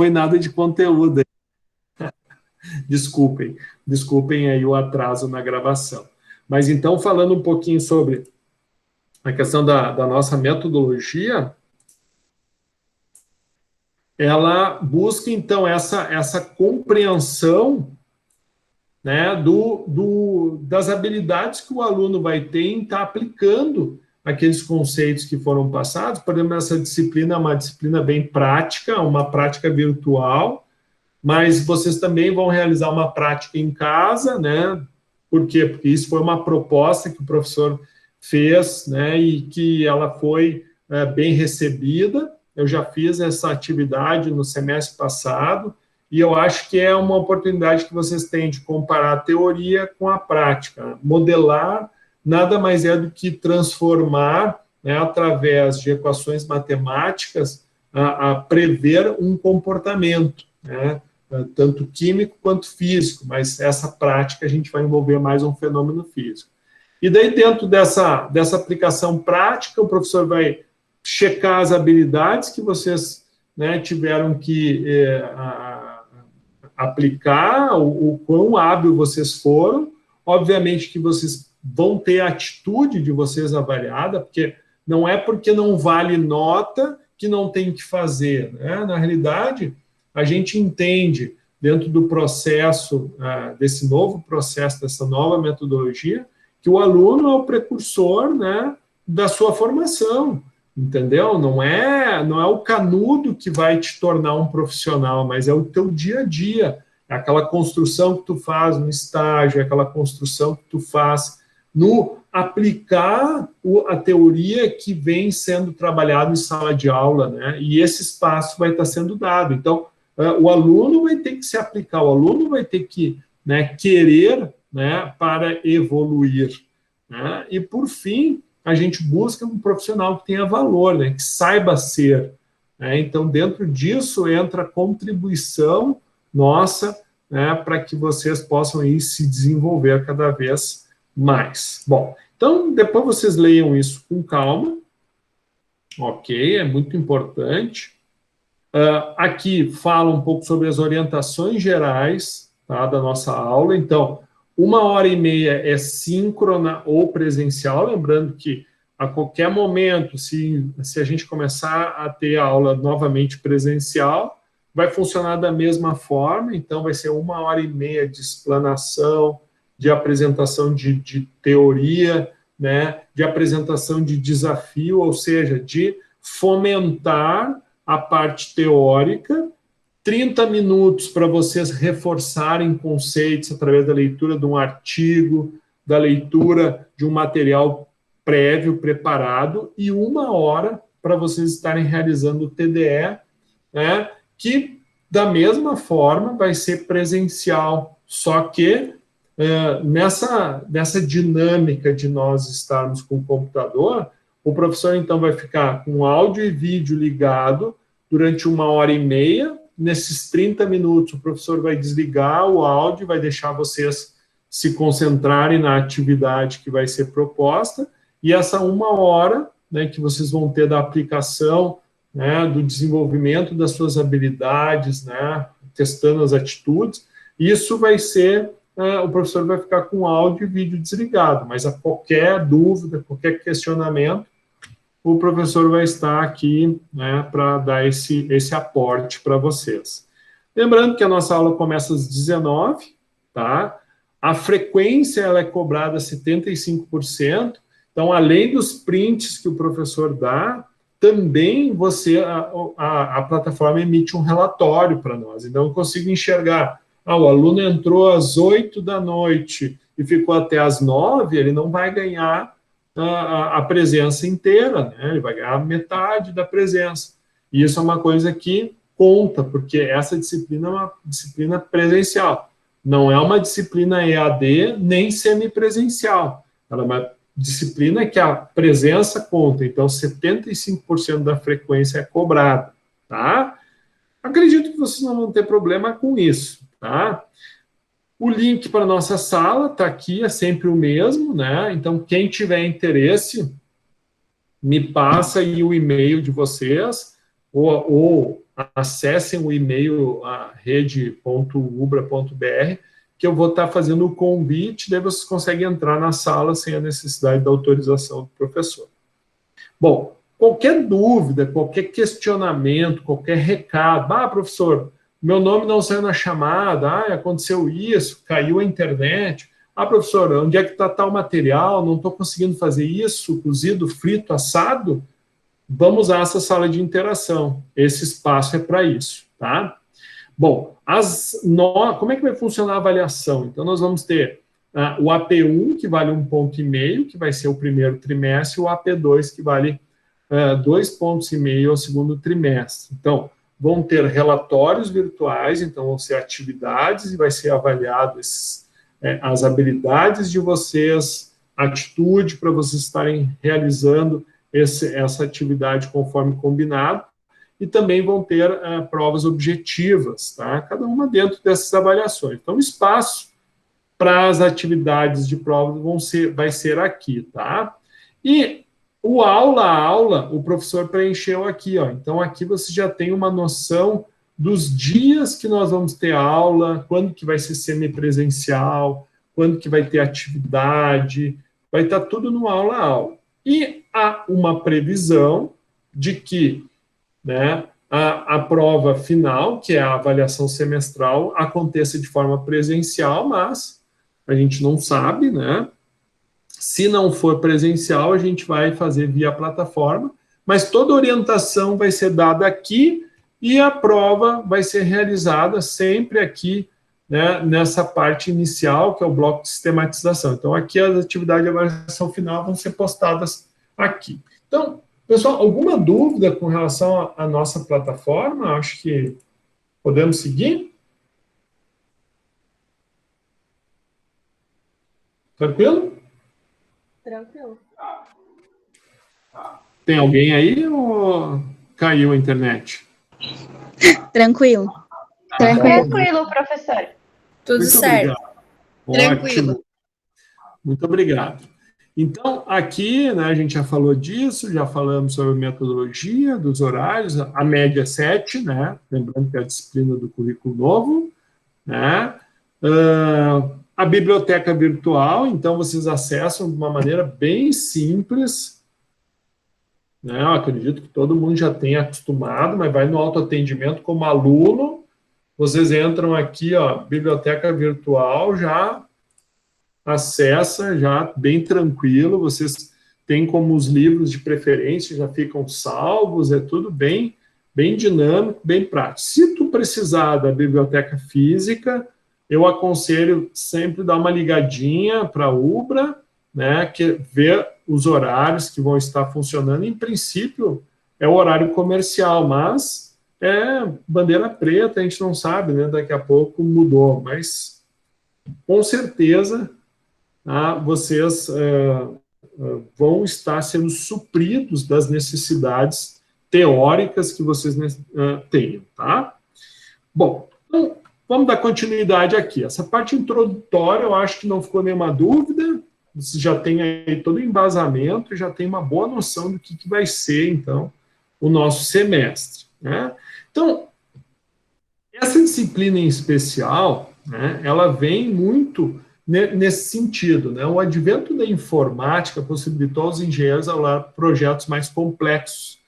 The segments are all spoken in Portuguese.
foi nada de conteúdo. Desculpem aí o atraso na gravação. Mas então, falando um pouquinho sobre a questão da nossa metodologia, ela busca, então, essa compreensão, né, das habilidades que o aluno vai ter em estar aplicando aqueles conceitos que foram passados. Por exemplo, essa disciplina é uma disciplina bem prática, uma prática virtual, mas vocês também vão realizar uma prática em casa, né? Por quê? Porque isso foi uma proposta que o professor fez, né, e que ela foi bem recebida. Eu já fiz essa atividade no semestre passado, e eu acho que é uma oportunidade que vocês têm de comparar a teoria com a prática. Modelar nada mais é do que transformar, né, através de equações matemáticas, a prever um comportamento, né, tanto químico quanto físico, mas essa prática a gente vai envolver mais um fenômeno físico. E daí, dentro dessa aplicação prática, o professor vai checar as habilidades que vocês, né, tiveram que aplicar, o quão hábil vocês foram. Obviamente que vocês vão ter a atitude de vocês avaliada, porque não é porque não vale nota que não tem que fazer, né? Na realidade, a gente entende, dentro do processo, desse novo processo, dessa nova metodologia, que o aluno é o precursor, né, da sua formação, entendeu? Não é o canudo que vai te tornar um profissional, mas é o teu dia a dia, é aquela construção que tu faz no estágio, é aquela construção que tu faz no aplicar a teoria que vem sendo trabalhada em sala de aula, né? E esse espaço vai estar sendo dado. Então, o aluno vai ter que se aplicar, o aluno vai ter que, né, querer, né, para evoluir, né? E, por fim, a gente busca um profissional que tenha valor, né, que saiba ser, né? Então, dentro disso, entra a contribuição nossa, né, para que vocês possam ir se desenvolver cada vez mais. Bom, então, depois vocês leiam isso com calma, ok? É muito importante. Aqui fala um pouco sobre as orientações gerais, tá, da nossa aula. Então, 1h30 é síncrona ou presencial, lembrando que a qualquer momento, se a gente começar a ter a aula novamente presencial, vai funcionar da mesma forma. Então, vai ser 1h30 de explanação, de apresentação de teoria, né, de apresentação de desafio, ou seja, de fomentar a parte teórica, 30 minutos para vocês reforçarem conceitos através da leitura de um artigo, da leitura de um material prévio, preparado, e 1 hora para vocês estarem realizando o TDE, né, que, da mesma forma, vai ser presencial, só que nessa dinâmica de nós estarmos com o computador, o professor, então, vai ficar com áudio e vídeo ligado durante 1h30. Nesses 30 minutos, o professor vai desligar o áudio, vai deixar vocês se concentrarem na atividade que vai ser proposta, e essa 1 hora, né, que vocês vão ter da aplicação, né, do desenvolvimento das suas habilidades, né, testando as atitudes, isso vai ser, o professor vai ficar com áudio e vídeo desligado, mas a qualquer dúvida, qualquer questionamento, o professor vai estar aqui, né, para dar esse aporte para vocês. Lembrando que a nossa aula começa às 19h, tá? A frequência ela é cobrada 75%, então, além dos prints que o professor dá, também a plataforma emite um relatório para nós. Então, eu consigo enxergar, o aluno entrou às 20h e ficou até às 9h, ele não vai ganhar a presença inteira, né? Ele vai ganhar metade da presença. E isso é uma coisa que conta, porque essa disciplina é uma disciplina presencial. Não é uma disciplina EAD nem semipresencial. Ela é uma disciplina que a presença conta, então 75% da frequência é cobrada, tá? Acredito que vocês não vão ter problema com isso, tá? O link para a nossa sala está aqui, é sempre o mesmo, né? Então, quem tiver interesse, me passa aí o e-mail de vocês, ou acessem o e-mail rede.ubra.br, que eu vou estar fazendo o convite, daí vocês conseguem entrar na sala sem a necessidade da autorização do professor. Bom, qualquer dúvida, qualquer questionamento, qualquer recado, professor, meu nome não saiu na chamada, aconteceu isso, caiu a internet, professor, onde é que está tal material, não estou conseguindo fazer isso, cozido, frito, assado, vamos usar essa sala de interação, esse espaço é para isso, tá? Bom, como é que vai funcionar a avaliação? Então, nós vamos ter o AP1, que vale 1,5 ponto, que vai ser o primeiro trimestre, e o AP2, que vale 2,5 pontos ao segundo trimestre. Então, vão ter relatórios virtuais, então vão ser atividades, e vai ser avaliado as habilidades de vocês, atitude para vocês estarem realizando essa atividade conforme combinado, e também vão ter provas objetivas, tá? Cada uma dentro dessas avaliações. Então, o espaço para as atividades de prova vai ser aqui, tá? E o aula a aula, o professor preencheu aqui, ó. Então, aqui você já tem uma noção dos dias que nós vamos ter aula, quando que vai ser semipresencial, quando que vai ter atividade, vai estar tudo no aula a aula. E há uma previsão de que, né, a prova final, que é a avaliação semestral, aconteça de forma presencial, mas a gente não sabe, né? Se não for presencial, a gente vai fazer via plataforma, mas toda orientação vai ser dada aqui e a prova vai ser realizada sempre aqui, né, nessa parte inicial, que é o bloco de sistematização. Então, aqui as atividades de avaliação final vão ser postadas aqui. Então, pessoal, alguma dúvida com relação à nossa plataforma? Acho que podemos seguir. Tranquilo? Tranquilo. Tem alguém aí ou caiu a internet? Tranquilo. Tranquilo, professor. Tudo Muito certo. Obrigado. Tranquilo. Ótimo. Muito obrigado. Então, aqui, né, a gente já falou disso, já falamos sobre a metodologia, dos horários, a média é 7, né? Lembrando que é a disciplina do currículo novo, né? A biblioteca virtual, então vocês acessam de uma maneira bem simples, né? Eu acredito que todo mundo já tenha acostumado, mas vai no autoatendimento como aluno, vocês entram aqui, ó, biblioteca virtual, já acessa, já bem tranquilo, vocês têm como os livros de preferência, já ficam salvos, é tudo bem dinâmico, bem prático. Se tu precisar da biblioteca física, eu aconselho sempre dar uma ligadinha para a Ubra, né, que ver os horários que vão estar funcionando. Em princípio, é o horário comercial, mas é bandeira preta, a gente não sabe, né, daqui a pouco mudou, mas com certeza vocês vão estar sendo supridos das necessidades teóricas que vocês tenham, tá? Bom, então, vamos dar continuidade aqui. Essa parte introdutória, eu acho que não ficou nenhuma dúvida, você já tem aí todo o embasamento, já tem uma boa noção do que vai ser, então, o nosso semestre, né? Então, essa disciplina em especial, né, ela vem muito nesse sentido, né? O advento da informática possibilitou aos engenheiros elaborar projetos mais complexos,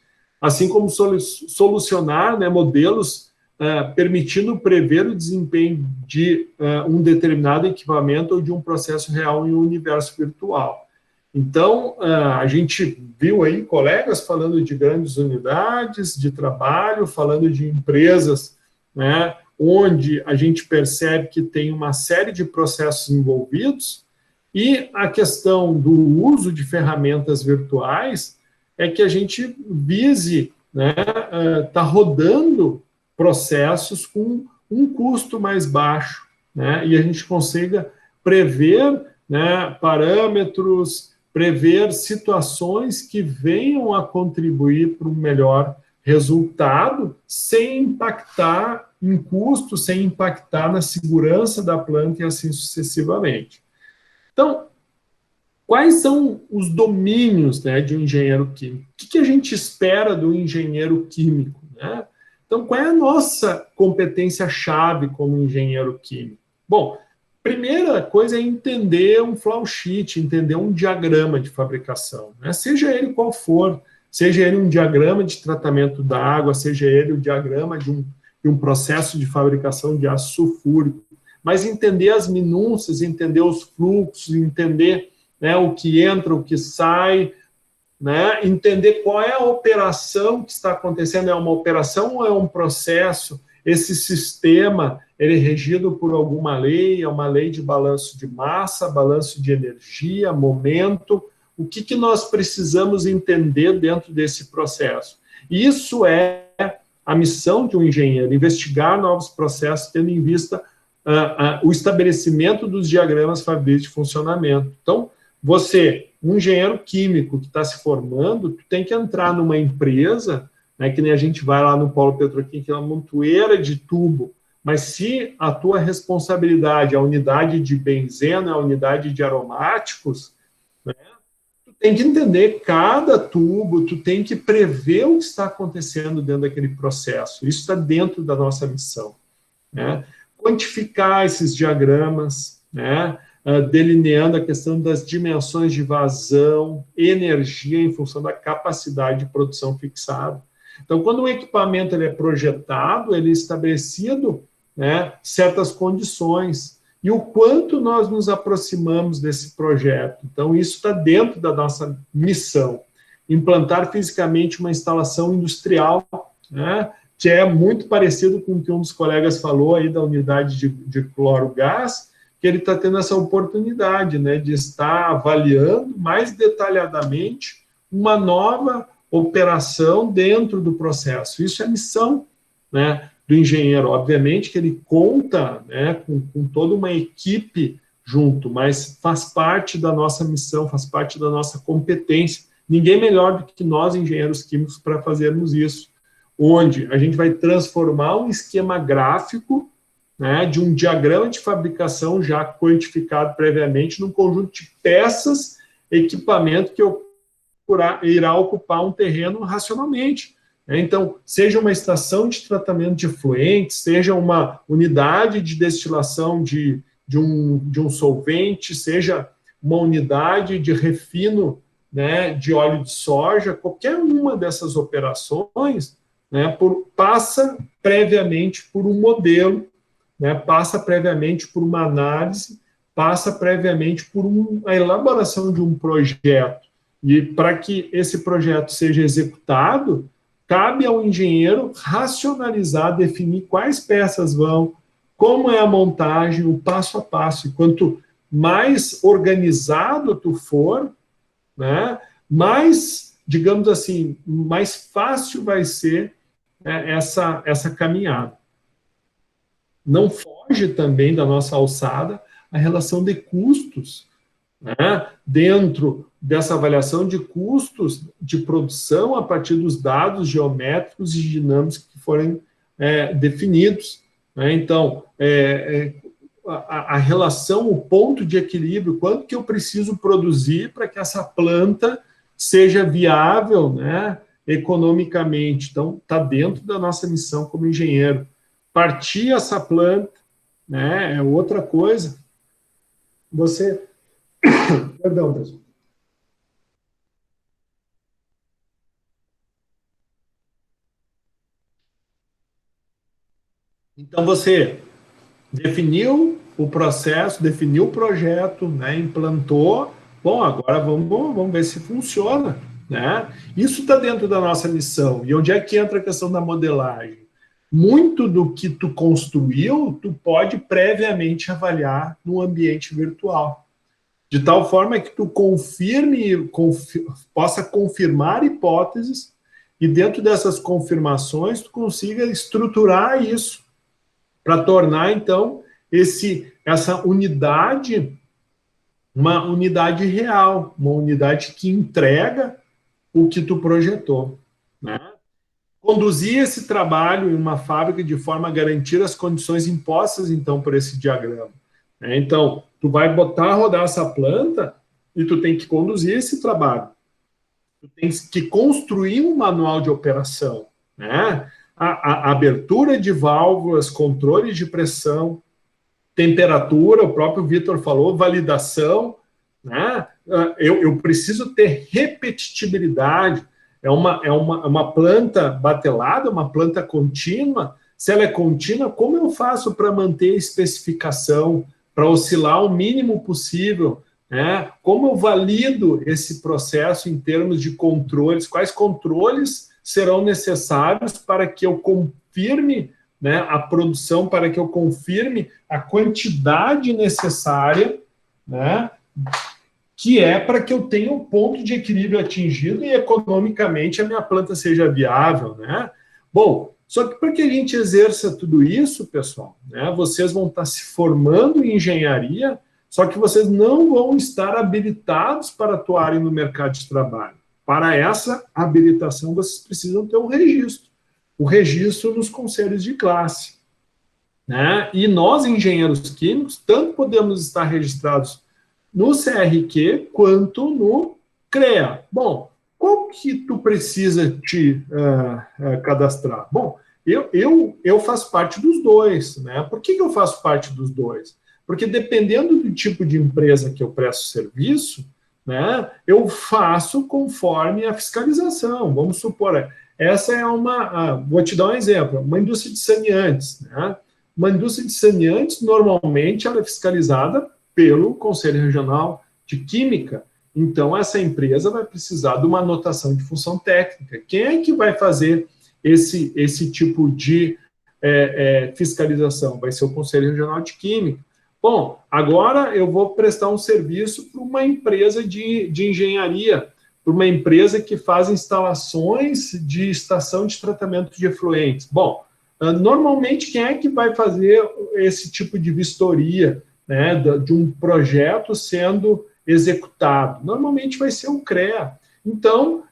assim como solucionar, né, modelos permitindo prever o desempenho de um determinado equipamento ou de um processo real em um universo virtual. Então, a gente viu aí colegas falando de grandes unidades de trabalho, falando de empresas, né, onde a gente percebe que tem uma série de processos envolvidos, e a questão do uso de ferramentas virtuais é que a gente vise, né, tá rodando processos com um custo mais baixo, né, e a gente consiga prever, né, parâmetros, prever situações que venham a contribuir para um melhor resultado, sem impactar em custo, sem impactar na segurança da planta e assim sucessivamente. Então, quais são os domínios, né, de um engenheiro químico? O que a gente espera do engenheiro químico, né? Então, qual é a nossa competência-chave como engenheiro químico? Bom, primeira coisa é entender um flow sheet, entender um diagrama de fabricação, né? Seja ele qual for, seja ele um diagrama de tratamento da água, seja ele o diagrama de um processo de fabricação de ácido sulfúrico, mas entender as minúcias, entender os fluxos, entender, né, o que entra, o que sai, né, entender qual é a operação que está acontecendo, é uma operação ou é um processo, esse sistema, ele é regido por alguma lei, é uma lei de balanço de massa, balanço de energia, momento, o que nós precisamos entender dentro desse processo. Isso é a missão de um engenheiro, investigar novos processos, tendo em vista o estabelecimento dos diagramas fabris de funcionamento. Então, você, um engenheiro químico que está se formando, tu tem que entrar numa empresa, né, que nem a gente vai lá no polo petroquímico, que é uma montoeira de tubo, mas se a tua responsabilidade, a unidade de benzeno, a unidade de aromáticos, né, tu tem que entender cada tubo, tu tem que prever o que está acontecendo dentro daquele processo. Isso está dentro da nossa missão, né? Quantificar esses diagramas, né? Delineando a questão das dimensões de vazão, energia em função da capacidade de produção fixada. Então, quando o equipamento ele é projetado, ele é estabelecido, né, certas condições, e o quanto nós nos aproximamos desse projeto. Então, isso está dentro da nossa missão. Implantar fisicamente uma instalação industrial, né, que é muito parecido com o que um dos colegas falou aí da unidade de cloro-gás, que ele está tendo essa oportunidade, né, de estar avaliando mais detalhadamente uma nova operação dentro do processo. Isso é missão, né, do engenheiro. Obviamente que ele conta, né, com toda uma equipe junto, mas faz parte da nossa missão, faz parte da nossa competência. Ninguém melhor do que nós, engenheiros químicos, para fazermos isso, onde a gente vai transformar um esquema gráfico, né, de um diagrama de fabricação já quantificado previamente num conjunto de peças, equipamento que irá ocupar um terreno racionalmente. Então, seja uma estação de tratamento de efluentes, seja uma unidade de destilação de um solvente, seja uma unidade de refino, né, de óleo de soja, qualquer uma dessas operações, né, passa previamente por um modelo, né, passa previamente por uma análise, passa previamente por a elaboração de um projeto. E para que esse projeto seja executado, cabe ao engenheiro racionalizar, definir quais peças vão, como é a montagem, o passo a passo. E quanto mais organizado tu for, né, mais, digamos assim, mais fácil vai ser, né, essa caminhada. Não foge também da nossa alçada a relação de custos, né, dentro dessa avaliação de custos de produção a partir dos dados geométricos e dinâmicos que forem definidos, né? Então, a relação, o ponto de equilíbrio, quanto que eu preciso produzir para que essa planta seja viável, né, economicamente. Então, está dentro da nossa missão como engenheiro. Partir essa planta, né, é outra coisa. Você... Perdão, pessoal. Então, você definiu o processo, definiu o projeto, né, implantou. Bom, agora vamos ver se funciona, né? Isso está dentro da nossa missão. E onde é que entra a questão da modelagem? Muito do que tu construiu, tu pode previamente avaliar no ambiente virtual. De tal forma que tu possa confirmar hipóteses e dentro dessas confirmações tu consiga estruturar isso para tornar, então, essa unidade uma unidade real, uma unidade que entrega o que tu projetou, né? Conduzir esse trabalho em uma fábrica de forma a garantir as condições impostas, então, por esse diagrama, né? Então, tu vai botar a rodar essa planta e tu tem que conduzir esse trabalho. Tu tens que construir um manual de operação, né? a abertura de válvulas, controle de pressão, temperatura, o próprio Vitor falou, validação, né? Eu preciso ter repetitibilidade. É uma planta batelada, uma planta contínua. Se ela é contínua, como eu faço para manter a especificação, para oscilar o mínimo possível, né? Como eu valido esse processo em termos de controles? Quais controles serão necessários para que eu confirme, né, a produção, para que eu confirme a quantidade necessária, né, que é para que eu tenha um ponto de equilíbrio atingido e economicamente a minha planta seja viável, né? Bom, só que para que a gente exerça tudo isso, pessoal, né, vocês vão estar se formando em engenharia, só que vocês não vão estar habilitados para atuarem no mercado de trabalho. Para essa habilitação, vocês precisam ter um registro. O registro nos conselhos de classe, né? E nós, engenheiros químicos, tanto podemos estar registrados no CRQ quanto no CREA. Bom, qual que tu precisa te cadastrar? Bom, eu faço parte dos dois, né? Por que eu faço parte dos dois? Porque dependendo do tipo de empresa que eu presto serviço, né, eu faço conforme a fiscalização. Vamos supor, essa é vou te dar um exemplo, uma indústria de saneantes, né? Uma indústria de saneantes, normalmente, ela é fiscalizada pelo Conselho Regional de Química. Então, essa empresa vai precisar de uma anotação de função técnica. Quem é que vai fazer esse tipo de fiscalização? Vai ser o Conselho Regional de Química. Bom, agora eu vou prestar um serviço para uma empresa de engenharia, para uma empresa que faz instalações de estação de tratamento de efluentes. Bom, normalmente quem é que vai fazer esse tipo de vistoria, né, de um projeto sendo executado? Normalmente vai ser o CREA. Então,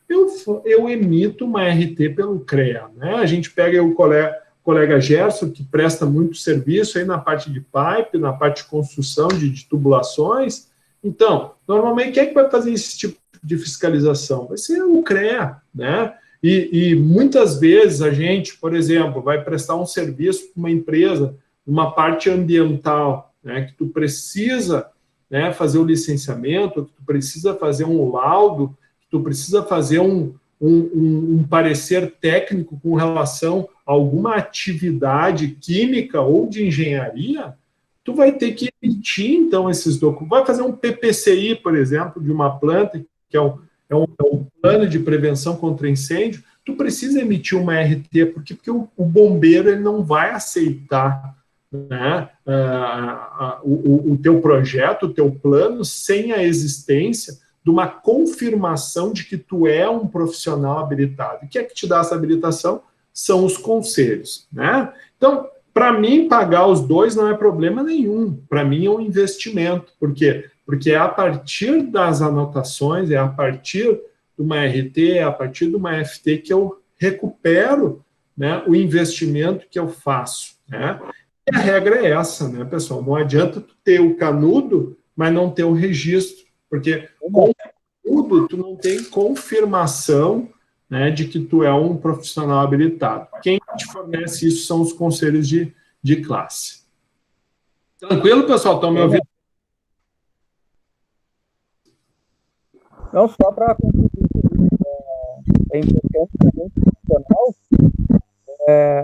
eu emito uma RT pelo CREA, né? A gente pega o colega Gerson, que presta muito serviço aí na parte de pipe, na parte de construção de tubulações. Então, normalmente, quem é que vai fazer esse tipo de fiscalização? Vai ser o CREA, né? E muitas vezes a gente, por exemplo, vai prestar um serviço para uma empresa, uma parte ambiental, né, que tu precisa, né, fazer o licenciamento, que tu precisa fazer um laudo, que tu precisa fazer um parecer técnico com relação a alguma atividade química ou de engenharia, tu vai ter que emitir, então, esses documentos. Vai fazer um PPCI, por exemplo, de uma planta, que é um plano de prevenção contra incêndio, tu precisa emitir uma RT, porque o bombeiro ele não vai aceitar, né, o teu projeto, o teu plano, sem a existência de uma confirmação de que tu é um profissional habilitado. E quem é que te dá essa habilitação? São os conselhos, né? Então, para mim, pagar os dois não é problema nenhum. Para mim, é um investimento. Por quê? Porque é a partir das anotações, é a partir de uma RT, é a partir de uma FT que eu recupero, né, o investimento que eu faço, né? E a regra é essa, né, pessoal? Não adianta tu ter o canudo, mas não ter o registro, porque com o canudo tu não tem confirmação, né, de que tu é um profissional habilitado. Quem te fornece isso são os conselhos de classe. Tranquilo, pessoal? Estão me ouvindo? Não, só para concluir, é importante também profissional,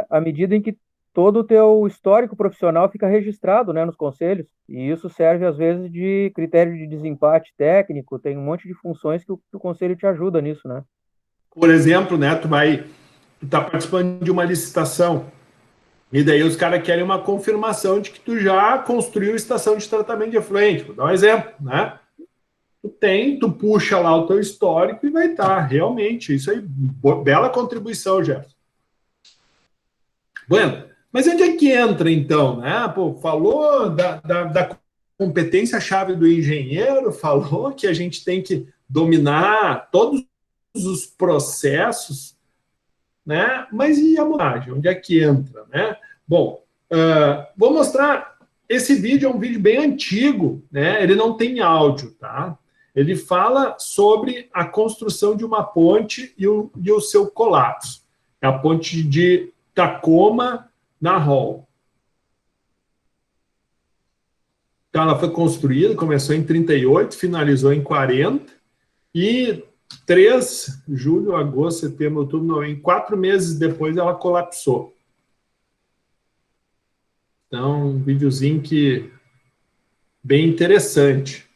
à medida em que todo o teu histórico profissional fica registrado, né, nos conselhos, e isso serve, às vezes, de critério de desempate técnico, tem um monte de funções que o conselho te ajuda nisso, né? Por exemplo, né, tu tá participando de uma licitação, e daí os caras querem uma confirmação de que tu já construiu estação de tratamento de efluente. Vou dar um exemplo, né? Tu puxa lá o teu histórico e vai estar, realmente, isso aí, bela contribuição, Gerson. Bueno, mas onde é que entra, então, né? Pô, falou da competência-chave do engenheiro, falou que a gente tem que dominar todos os processos, né? Mas e a montagem? Onde é que entra, né? Bom, vou mostrar. Esse vídeo é um vídeo bem antigo, né? Ele não tem áudio, tá? Ele fala sobre a construção de uma ponte e o seu colapso. É a ponte de Tacoma na Hall. Então, ela foi construída, começou em 38, finalizou em 40, e 3, julho, agosto, setembro, outubro, novembro, 4 meses depois ela colapsou. Então, um videozinho que bem interessante.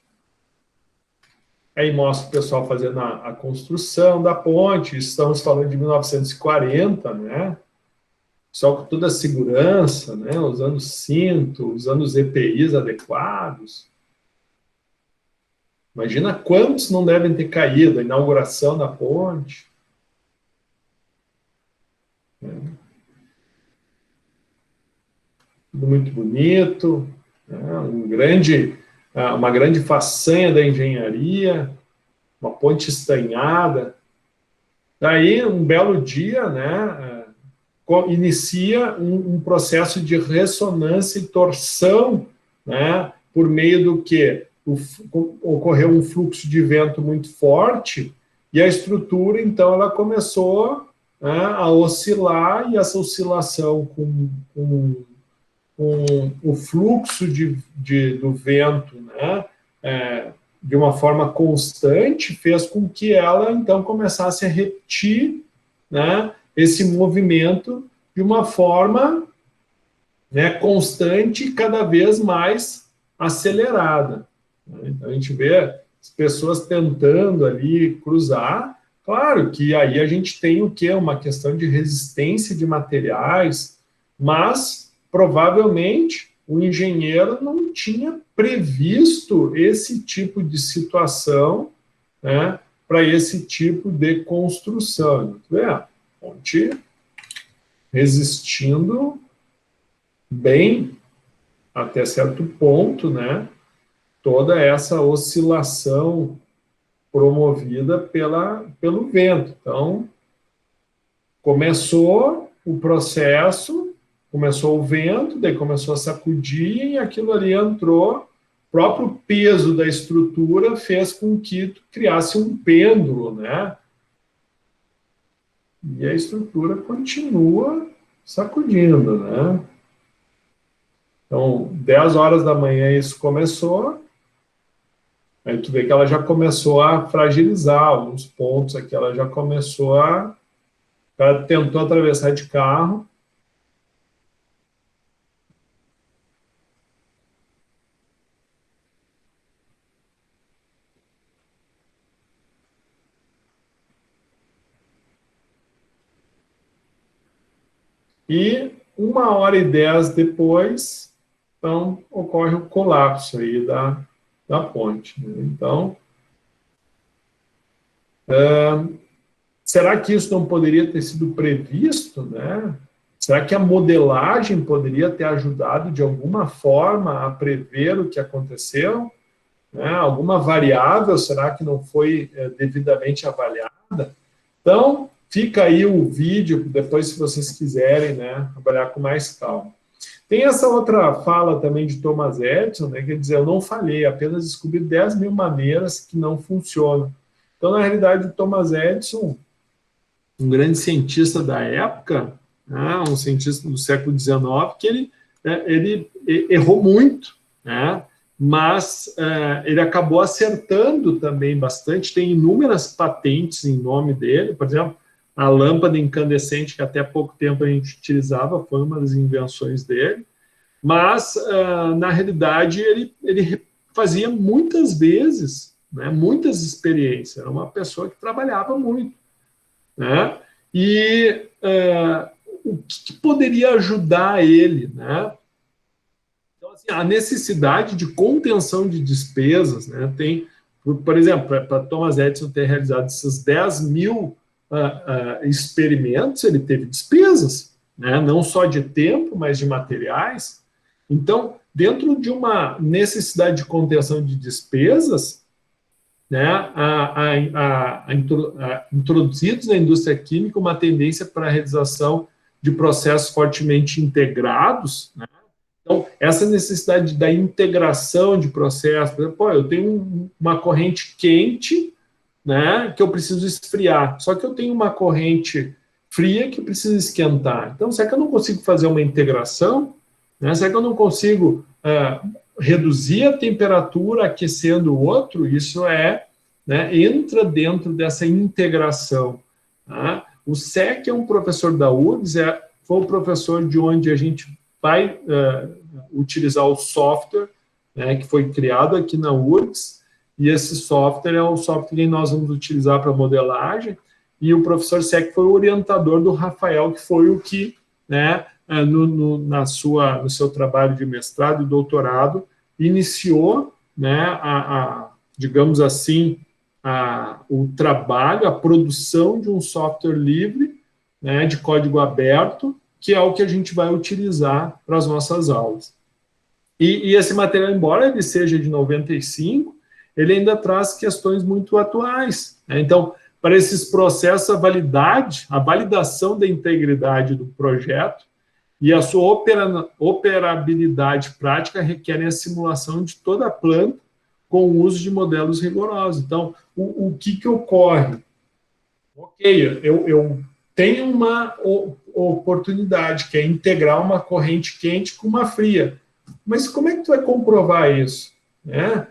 Aí mostra o pessoal fazendo a construção da ponte, estamos falando de 1940, né? Só com toda a segurança, né? Usando cinto, usando os EPIs adequados. Imagina quantos não devem ter caído, a inauguração da ponte. Tudo muito bonito, né? Uma grande façanha da engenharia, uma ponte estanhada. Daí, um belo dia, né, inicia um processo de ressonância e torção, né, por meio do que ocorreu um fluxo de vento muito forte, e a estrutura, então, ela começou, né, a oscilar, e essa oscilação com o fluxo do vento, né, de uma forma constante, fez com que ela, então, começasse a repetir, né, esse movimento de uma forma, né, constante e cada vez mais acelerada. Então, a gente vê as pessoas tentando ali cruzar. Claro que aí a gente tem o quê? Uma questão de resistência de materiais, mas provavelmente o engenheiro não tinha previsto esse tipo de situação, né, para esse tipo de construção. Ponte resistindo bem até certo ponto, né, toda essa oscilação promovida pelo vento. Então, começou o processo, começou o vento, daí começou a sacudir, e aquilo ali entrou, o próprio peso da estrutura fez com que criasse um pêndulo, né? E a estrutura continua sacudindo, né? Então, 10 horas da manhã isso começou, aí tu vê que ela já começou a fragilizar alguns pontos aqui, ela já começou ela tentou atravessar de carro, e 1h10 depois, então, ocorre o colapso aí da ponte, né? Então, será que isso não poderia ter sido previsto, né? Será que a modelagem poderia ter ajudado de alguma forma a prever o que aconteceu? Né? Alguma variável, será que não foi devidamente avaliada? Então, fica aí o vídeo, depois, se vocês quiserem, né, trabalhar com mais calma. Tem essa outra fala também de Thomas Edison, né, que diz, eu não falhei, apenas descobri 10.000 maneiras que não funcionam. Então, na realidade, o Thomas Edison, um grande cientista da época, né, um cientista do século XIX, que ele errou muito, né, mas ele acabou acertando também bastante, tem inúmeras patentes em nome dele, por exemplo, a lâmpada incandescente, que até pouco tempo a gente utilizava, foi uma das invenções dele, mas, na realidade, ele fazia muitas vezes, né, muitas experiências, era uma pessoa que trabalhava muito, né, e o que poderia ajudar ele, né? Então, assim, a necessidade de contenção de despesas, né, tem, por exemplo, para Thomas Edison ter realizado esses 10.000 experimentos, ele teve despesas, né, não só de tempo, mas de materiais. Então, dentro de uma necessidade de contenção de despesas, né, introduzidos na indústria química uma tendência para a realização de processos fortemente integrados, né? Então, essa necessidade da integração de processos, por exemplo, eu tenho uma corrente quente, né, que eu preciso esfriar, só que eu tenho uma corrente fria que precisa esquentar. Então, será que eu não consigo fazer uma integração? Né? Será que eu não consigo reduzir a temperatura aquecendo o outro? Isso entra dentro dessa integração. Tá? O SEC é um professor da URGS, foi o professor de onde a gente vai utilizar o software, né, que foi criado aqui na URGS, e esse software é o software que nós vamos utilizar para modelagem, e o professor SEC foi o orientador do Rafael, que foi o que, né, no seu trabalho de mestrado e doutorado, iniciou, né, digamos assim, o trabalho, a produção de um software livre, né, de código aberto, que é o que a gente vai utilizar para as nossas aulas. E esse material, embora ele seja de 95, ele ainda traz questões muito atuais. Né? Então, para esses processos, a validação da integridade do projeto e a sua operabilidade prática requerem a simulação de toda a planta com o uso de modelos rigorosos. Então, o que ocorre? Ok, eu tenho uma oportunidade, que é integrar uma corrente quente com uma fria. Mas como é que tu vai comprovar isso? Né?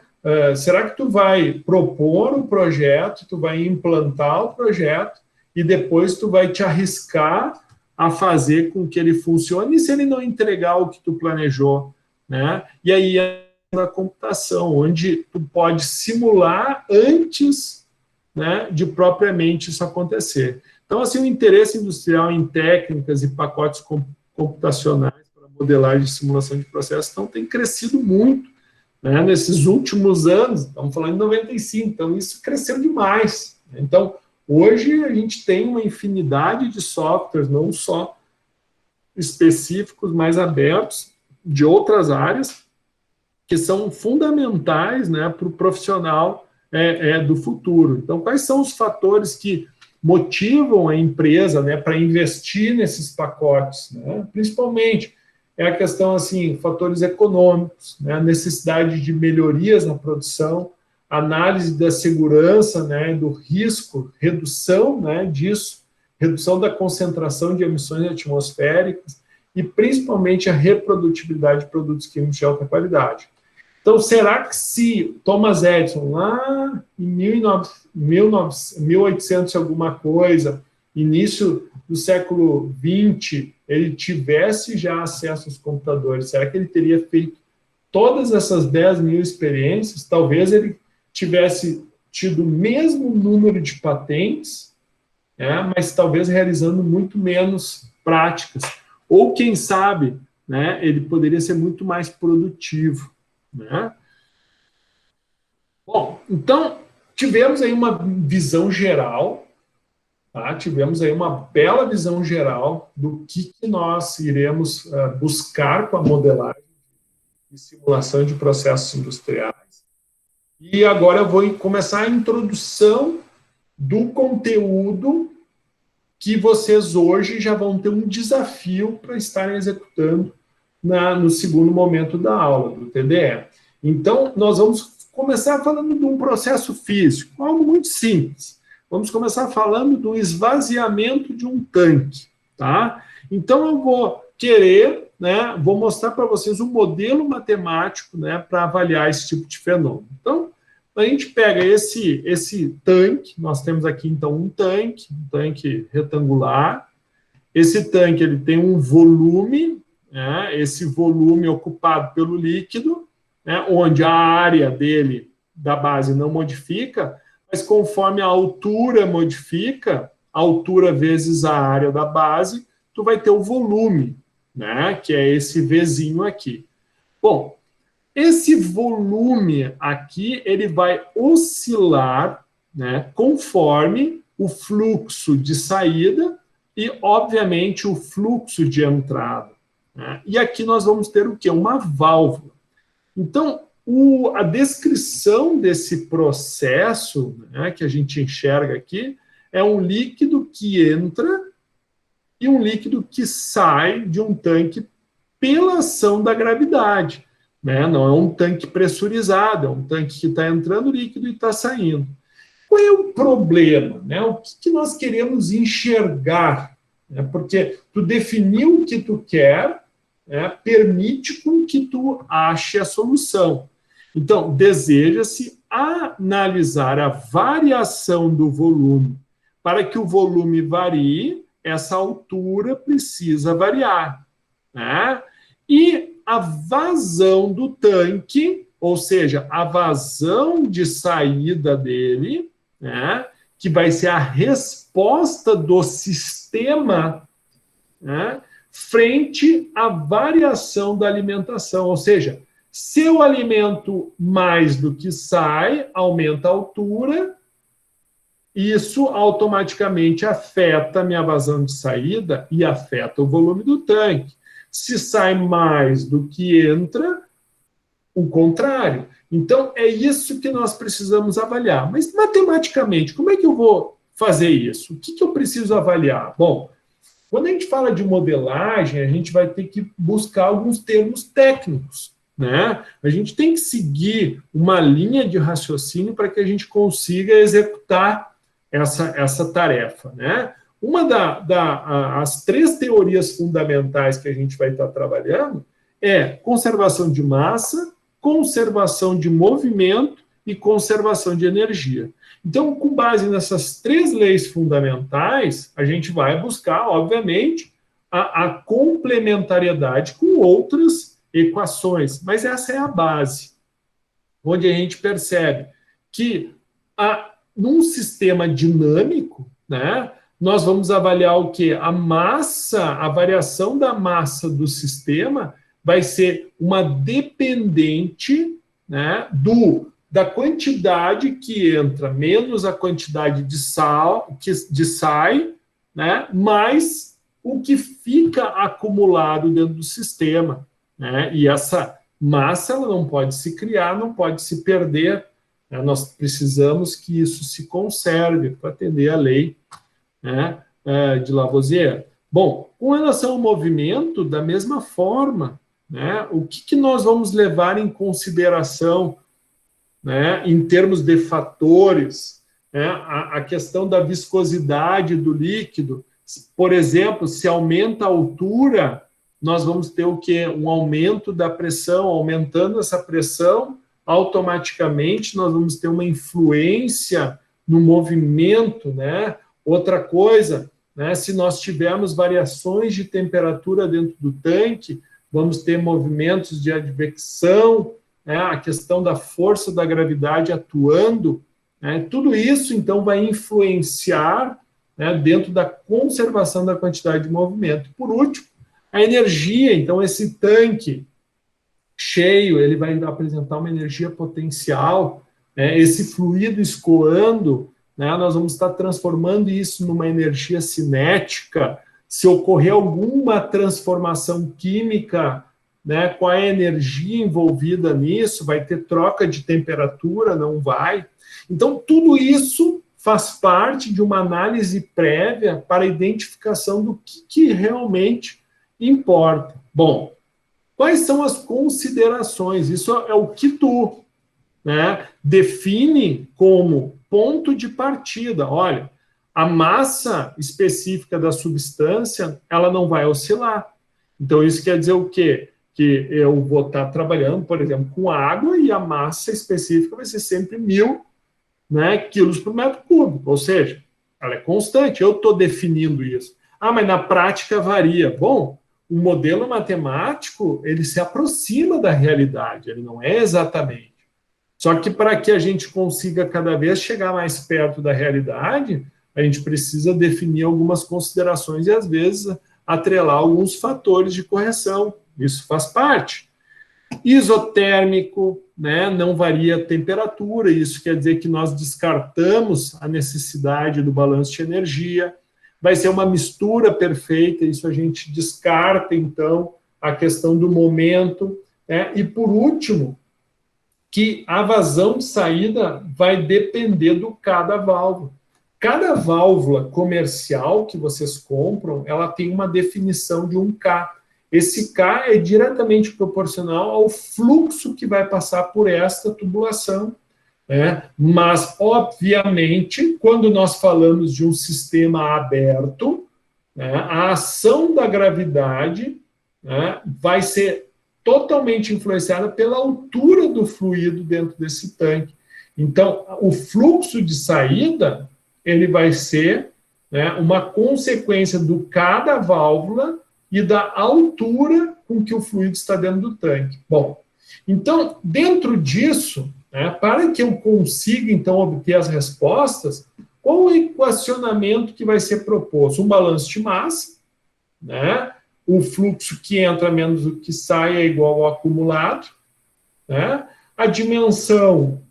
Será que tu vai propor o projeto, tu vai implantar o projeto e depois tu vai te arriscar a fazer com que ele funcione e se ele não entregar o que tu planejou? Né? E aí a computação, onde tu pode simular antes, né, de propriamente isso acontecer. Então, assim, o interesse industrial em técnicas e pacotes computacionais para modelagem e simulação de processos tem crescido muito, né, nesses últimos anos. Estamos falando de 95, então isso cresceu demais. Então, hoje a gente tem uma infinidade de softwares, não só específicos, mas abertos, de outras áreas, que são fundamentais, né, para o profissional do futuro. Então, quais são os fatores que motivam a empresa, né, para investir nesses pacotes? Né? Principalmente é a questão, assim, fatores econômicos, né, a necessidade de melhorias na produção, análise da segurança, né, do risco, redução, né, disso, redução da concentração de emissões atmosféricas e, principalmente, a reprodutibilidade de produtos químicos de alta qualidade. Então, será que se Thomas Edison, lá em 1800 alguma coisa, início do século XX, ele tivesse já acesso aos computadores, será que ele teria feito todas essas 10 mil experiências? Talvez ele tivesse tido o mesmo número de patentes, né, mas talvez realizando muito menos práticas. Ou, quem sabe, né, ele poderia ser muito mais produtivo. Né? Bom, então, tivemos aí uma visão geral, tá? Tivemos aí uma bela visão geral do que nós iremos buscar com a modelagem e simulação de processos industriais. E agora eu vou começar a introdução do conteúdo que vocês hoje já vão ter um desafio para estarem executando no segundo momento da aula, do TDE. Então, nós vamos começar falando de um processo físico, algo muito simples. Vamos começar falando do esvaziamento de um tanque, tá? Então, eu vou vou mostrar para vocês um modelo matemático, né, para avaliar esse tipo de fenômeno. Então, a gente pega esse tanque, nós temos aqui, então, um tanque retangular. Esse tanque, ele tem um volume, né, esse volume ocupado pelo líquido, né, onde a área dele, da base, não modifica, mas conforme a altura modifica, a altura vezes a área da base, tu vai ter o volume, né, que é esse Vzinho aqui. Bom, esse volume aqui, ele vai oscilar, né, conforme o fluxo de saída e, obviamente, o fluxo de entrada. Né? E aqui nós vamos ter o quê? Uma válvula. Então, a descrição desse processo, né, que a gente enxerga aqui, é um líquido que entra e um líquido que sai de um tanque pela ação da gravidade. Né? Não é um tanque pressurizado, é um tanque que está entrando líquido e está saindo. Qual é o problema? Né? O que nós queremos enxergar né? Porque tu definiu o que tu quer, né? Permite com que tu ache a solução. Então, deseja-se analisar a variação do volume. Para que o volume varie, essa altura precisa variar, né? E a vazão do tanque, ou seja, a vazão de saída dele, né, que vai ser a resposta do sistema, né, frente à variação da alimentação. Ou seja, se eu alimento mais do que sai, aumenta a altura, isso automaticamente afeta a minha vazão de saída e afeta o volume do tanque. Se sai mais do que entra, o contrário. Então, é isso que nós precisamos avaliar. Mas, matematicamente, como é que eu vou fazer isso? O que eu preciso avaliar? Bom, quando a gente fala de modelagem, a gente vai ter que buscar alguns termos técnicos, né? A gente tem que seguir uma linha de raciocínio para que a gente consiga executar essa tarefa, né? As 3 teorias fundamentais que a gente vai estar trabalhando é conservação de massa, conservação de movimento e conservação de energia. Então, com base nessas 3 leis fundamentais, a gente vai buscar, obviamente, a complementariedade com outras equações, mas essa é a base, onde a gente percebe que num sistema dinâmico, né, nós vamos avaliar o quê? A massa, a variação da massa do sistema vai ser uma dependente, né, da quantidade que entra, menos a quantidade de sai, né, mais o que fica acumulado dentro do sistema, né? E essa massa ela não pode se criar, não pode se perder, né? Nós precisamos que isso se conserve para atender a lei, né, de Lavoisier. Bom, com relação ao movimento, da mesma forma, né, o que nós vamos levar em consideração, né, em termos de fatores, né, a questão da viscosidade do líquido. Por exemplo, se aumenta a altura, nós vamos ter o quê? Um aumento da pressão. Aumentando essa pressão, automaticamente nós vamos ter uma influência no movimento, né? Outra coisa, né, se nós tivermos variações de temperatura dentro do tanque, vamos ter movimentos de advecção, né, a questão da força da gravidade atuando, né, tudo isso, então, vai influenciar, né, dentro da conservação da quantidade de movimento. Por último, a energia. Então, esse tanque cheio, ele vai apresentar uma energia potencial, né, esse fluido escoando, né, nós vamos estar transformando isso numa energia cinética. Se ocorrer alguma transformação química, né, qual é a energia envolvida nisso? Vai ter troca de temperatura? Não vai. Então, tudo isso faz parte de uma análise prévia para a identificação do que realmente importa. Bom, quais são as considerações? Isso é o que tu, né, define como ponto de partida. Olha, a massa específica da substância, ela não vai oscilar. Então, isso quer dizer o quê? Que eu vou estar trabalhando, por exemplo, com água e a massa específica vai ser sempre 1.000, né, quilos por metro cúbico. Ou seja, ela é constante. Eu estou definindo isso. Ah, mas na prática varia. Bom, o modelo matemático, ele se aproxima da realidade. Ele não é exatamente. Só que para que a gente consiga cada vez chegar mais perto da realidade, a gente precisa definir algumas considerações e, às vezes, atrelar alguns fatores de correção. Isso faz parte. Isotérmico, né, não varia a temperatura, isso quer dizer que nós descartamos a necessidade do balanço de energia. Vai ser uma mistura perfeita, isso a gente descarta, então, a questão do momento, né? E, por último, que a vazão de saída vai depender do cada válvula. Cada válvula comercial que vocês compram, ela tem uma definição de um K. Esse K é diretamente proporcional ao fluxo que vai passar por esta tubulação, né? Mas, obviamente, quando nós falamos de um sistema aberto, né, a ação da gravidade, né, vai ser totalmente influenciada pela altura do fluido dentro desse tanque. Então, o fluxo de saída, ele vai ser, né, uma consequência do cada válvula e da altura com que o fluido está dentro do tanque. Bom, então, dentro disso, né, para que eu consiga, então, obter as respostas, qual o equacionamento que vai ser proposto? Um balanço de massa, né? O fluxo que entra menos o que sai é igual ao acumulado, né? A dimensão,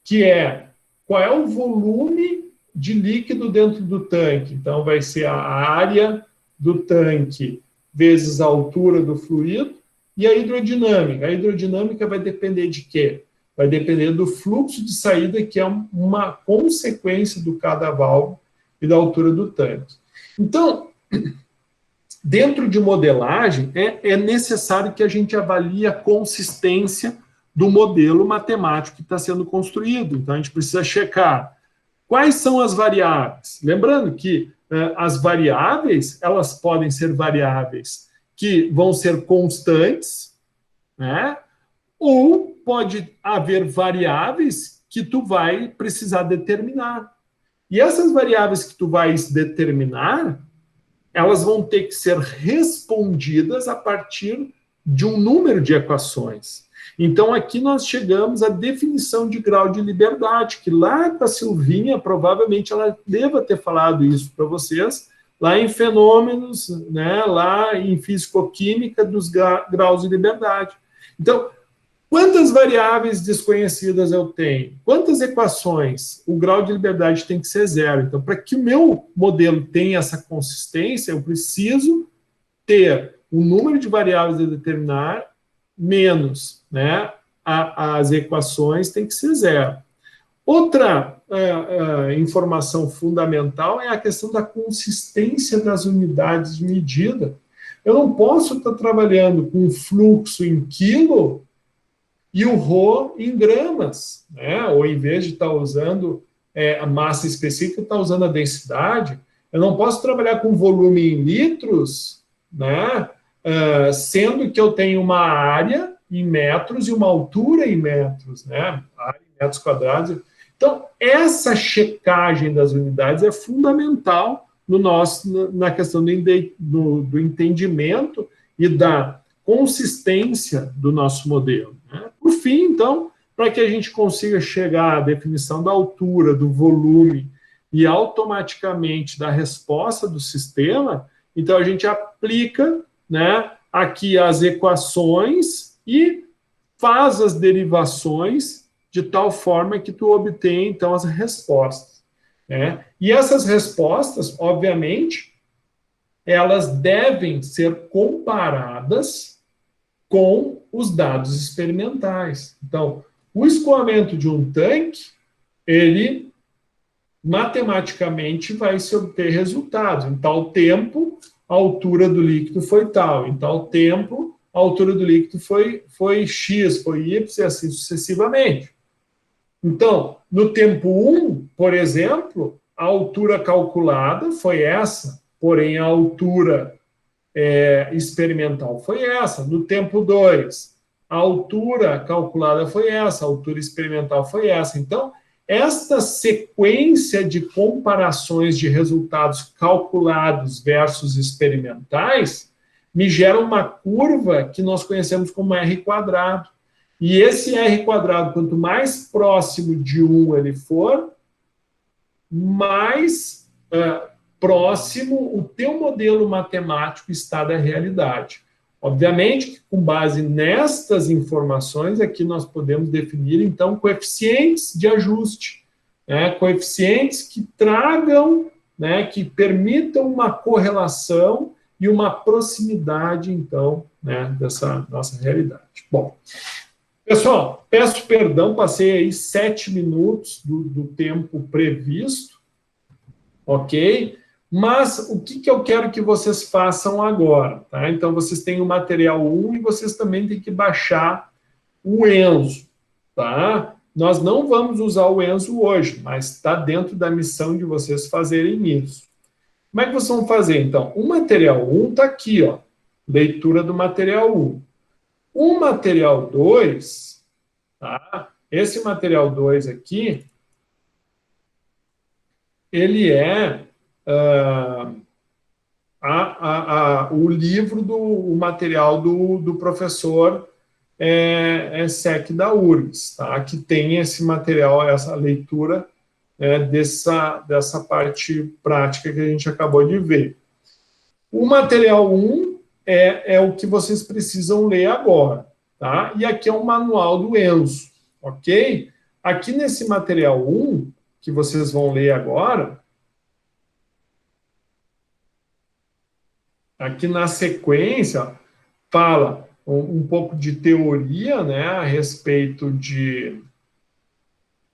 que é qual é o volume de líquido dentro do tanque. Então, vai ser a área do tanque vezes a altura do fluido, e a hidrodinâmica. A hidrodinâmica vai depender de quê? Vai depender do fluxo de saída, que é uma consequência do cada válvula e da altura do tanque. Então, dentro de modelagem, é necessário que a gente avalie a consistência do modelo matemático que está sendo construído. Então, a gente precisa checar quais são as variáveis. Lembrando que as variáveis, elas podem ser variáveis que vão ser constantes, né? Ou pode haver variáveis que tu vai precisar determinar. E essas variáveis que tu vais determinar, elas vão ter que ser respondidas a partir de um número de equações. Então, aqui nós chegamos à definição de grau de liberdade, que lá com a Silvinha, provavelmente ela deva ter falado isso para vocês, lá em fenômenos, né, lá em fisicoquímica dos graus de liberdade. Então, quantas variáveis desconhecidas eu tenho? Quantas equações? O grau de liberdade tem que ser zero. Então, para que o meu modelo tenha essa consistência, eu preciso ter um número de variáveis a determinar menos, né? As equações têm que ser zero. Outra informação fundamental é a questão da consistência das unidades de medida. Eu não posso estar trabalhando com fluxo em quilo e o ρ em gramas, né? Ou em vez de estar usando a massa específica, estar usando a densidade. Eu não posso trabalhar com volume em litros, né? Sendo que eu tenho uma área em metros e uma altura em metros, né? Área em metros quadrados. Então, essa checagem das unidades é fundamental na questão do entendimento e da consistência do nosso modelo, né? Por fim, então, para que a gente consiga chegar à definição da altura, do volume e automaticamente da resposta do sistema, então a gente aplica, né, aqui as equações e faz as derivações de tal forma que tu obtenha, então, as respostas, né? E essas respostas, obviamente, elas devem ser comparadas com os dados experimentais. Então, o escoamento de um tanque, ele matematicamente vai se obter resultados. Em tal tempo, a altura do líquido foi tal. Em tal tempo, a altura do líquido foi X, foi Y, e assim sucessivamente. Então, no tempo 1, por exemplo, a altura calculada foi essa, porém a altura experimental foi essa. No tempo 2, a altura calculada foi essa, a altura experimental foi essa. Então, esta sequência de comparações de resultados calculados versus experimentais me gera uma curva que nós conhecemos como R². E esse R², quanto mais próximo de 1 ele for, mais próximo o teu modelo matemático está da realidade. Obviamente que, com base nestas informações, aqui nós podemos definir, então, coeficientes de ajuste, né? Coeficientes que tragam, né, que permitam uma correlação e uma proximidade, então, né, dessa nossa realidade. Bom, pessoal, peço perdão, passei aí 7 minutos do tempo previsto, ok? Mas o que eu quero que vocês façam agora, tá? Então, vocês têm o material 1 e vocês também têm que baixar o Enzo, tá? Nós não vamos usar o Enzo hoje, mas está dentro da missão de vocês fazerem isso. Como é que vocês vão fazer, então? O material 1 está aqui, ó, leitura do material 1. O material 2, tá? Esse material 2 aqui, ele é o livro, o material do professor SEC da URGS, tá? Que tem esse material, essa leitura dessa parte prática que a gente acabou de ver. O material 1 é o que vocês precisam ler agora, tá? E aqui é o manual do Enzo, ok? Aqui nesse material 1, que vocês vão ler agora, aqui na sequência, fala um pouco de teoria, né, a respeito de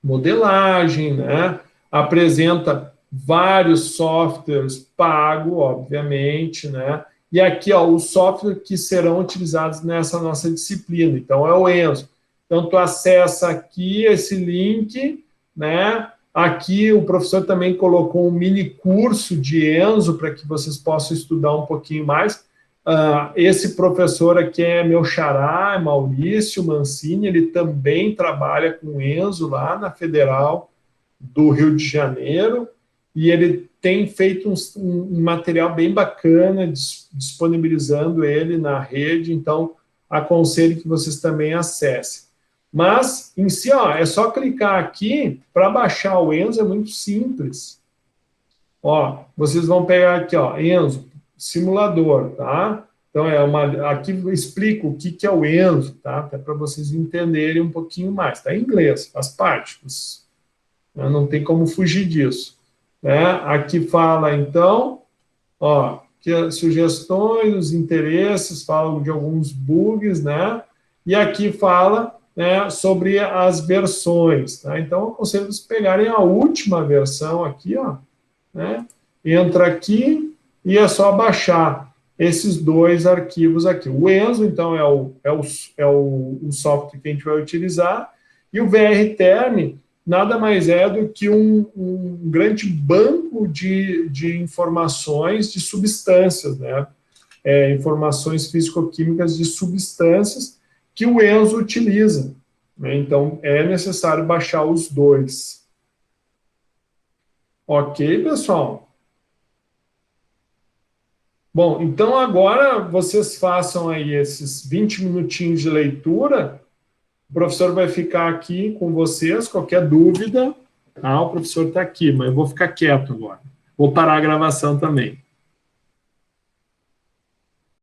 modelagem, né, apresenta vários softwares pagos, obviamente, né, e aqui, ó, os softwares que serão utilizados nessa nossa disciplina. Então, é o Enzo. Então, tu acessa aqui esse link, né, aqui o professor também colocou um mini curso de Enzo para que vocês possam estudar um pouquinho mais. Esse professor aqui é meu xará, é Maurício Mancini, ele também trabalha com Enzo lá na Federal do Rio de Janeiro, e ele tem feito um material bem bacana, disponibilizando ele na rede, então aconselho que vocês também acessem. Mas, em si, ó, é só clicar aqui, para baixar o Enzo é muito simples. Ó, vocês vão pegar aqui, ó, Enzo, simulador, tá? Então, aqui eu explico o que é o Enzo, tá? Até para vocês entenderem um pouquinho mais. Tá em inglês, faz parte, não tem como fugir disso. Né? Aqui fala, então, ó, que sugestões, os interesses, falam de alguns bugs, né? E aqui fala, né, sobre as versões, tá? Então, eu aconselho vocês pegarem a última versão aqui, ó, né? Entra aqui e é só baixar esses dois arquivos aqui. O Enzo, então, é o software que a gente vai utilizar, e o VRTerm nada mais é do que um grande banco de informações de substâncias, né? Informações físico-químicas de substâncias que o Enzo utiliza, né? Então, é necessário baixar os dois. Ok, pessoal? Bom, então agora vocês façam aí esses 20 minutinhos de leitura. O professor vai ficar aqui com vocês, qualquer dúvida. O professor está aqui, mas eu vou ficar quieto agora. Vou parar a gravação também.